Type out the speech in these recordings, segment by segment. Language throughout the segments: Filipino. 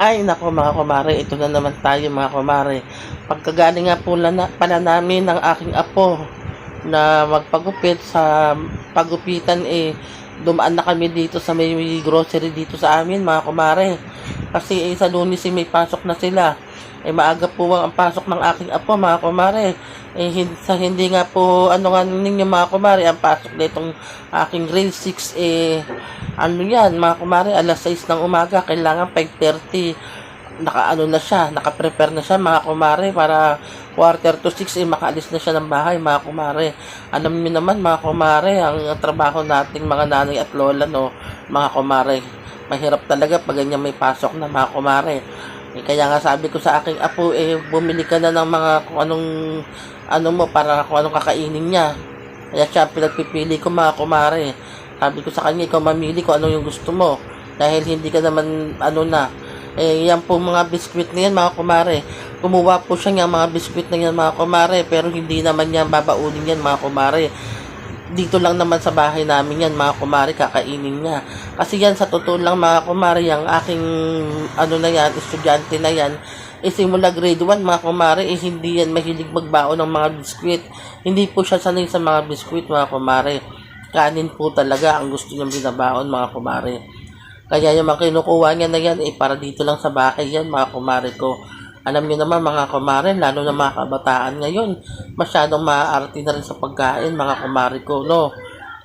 Ay naku mga kumare, ito na naman tayo mga kumare. Pagkagaling nga po pala namin ng aking apo na magpagupit sa pagupitan, dumaan na kami dito sa may grocery dito sa amin mga kumare. Kasi sa Lunes may pasok na sila. Maaga po ang pasok ng aking apo mga kumare. Hindi nga po ano nga ninyo mga kumare, ang pasok nitong aking grade 6 ano yan mga kumare, alas 6 ng umaga, kailangan 5:30 nakaano na siya, naka-prepare na siya mga kumare para quarter to 6 makaalis na siya ng bahay mga kumare. Alam niyo naman mga kumare, ang trabaho nating mga nanay at lola no mga kumare, mahirap talaga pag ganyan may pasok na mga kumare. Kaya nga sabi ko sa aking apo, bumili ka na ng mga kung anong ano mo para kung anong kakainin niya. Kaya siya pinagpipili ko mga kumare. Sabi ko sa kanya, ikaw mamili kung ano yung gusto mo. Dahil hindi ka naman ano na. Yan po mga biskwit na yan mga kumare. Kumuha po siya ng mga biskwit na yan mga kumare. Pero hindi naman yan babaunin yan mga kumare. Dito lang naman sa bahay namin yan mga kumare, kakainin niya. Kasi yan sa totoo lang mga kumare, yung aking ano na yan, estudyante na yan, simula grade 1 mga kumare, hindi yan mahilig magbaon ng mga biskwit. Hindi po siya sanay sa mga biskwit mga kumare. Kanin po talaga ang gusto niyang binabaon mga kumare. Kaya yung mga kinukuha niya na yan, para dito lang sa bahay yan mga kumare ko. Alam niyo naman mga kumare, lalo na mga kabataan ngayon, masyadong maaarte na rin sa pagkain mga kumare ko, no?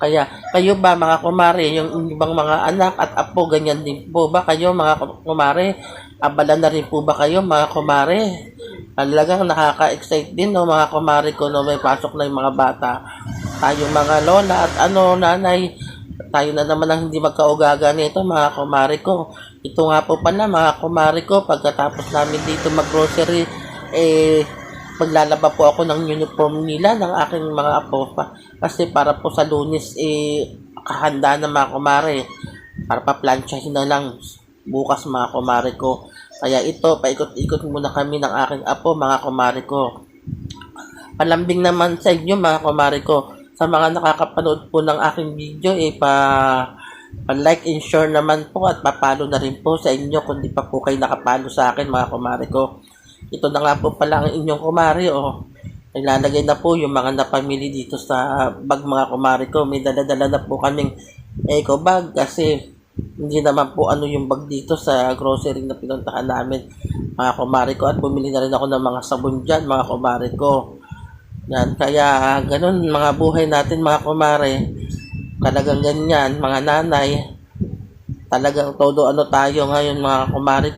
Kaya kayo ba mga kumare, yung ibang mga anak at apo, ganyan din po ba kayo mga kumare? Abala na rin po ba kayo mga kumare? Talagang nakaka-excite din no mga kumare ko, no? May pasok na yung mga bata. Tayong mga lola at nanay, tayo na naman ang hindi magkaugaga nito mga kumare ko. Ito nga po pala mga kumare ko, pagkatapos namin dito mag-grocery, maglalaba po ako ng uniform nila ng aking mga apo kasi para po sa Lunes kahanda na mga kumare, para pa-planchahin na lang bukas mga kumare ko. Kaya ito, paikot-ikot muna kami ng aking apo mga kumare ko. Palambing naman sa inyo mga kumare ko, sa mga nakakapanood po ng aking video, pa-like and share naman po at papalo na rin po sa inyo kung di pa po kayo nakapalo sa akin mga kumare ko. Ito na nga po pala ang inyong kumare, ilalagay na po yung mga napamili dito sa bag mga kumare ko. May dala-dala na po kaming eco bag kasi hindi naman po ano yung bag dito sa grocery na pinuntahan namin mga kumare ko, at bumili na rin ako ng mga sabon dyan mga kumare ko. Yan, kaya ganun mga buhay natin mga kumare. Talagang ganyan mga nanay. Talagang todo ano tayo ngayon mga kumare.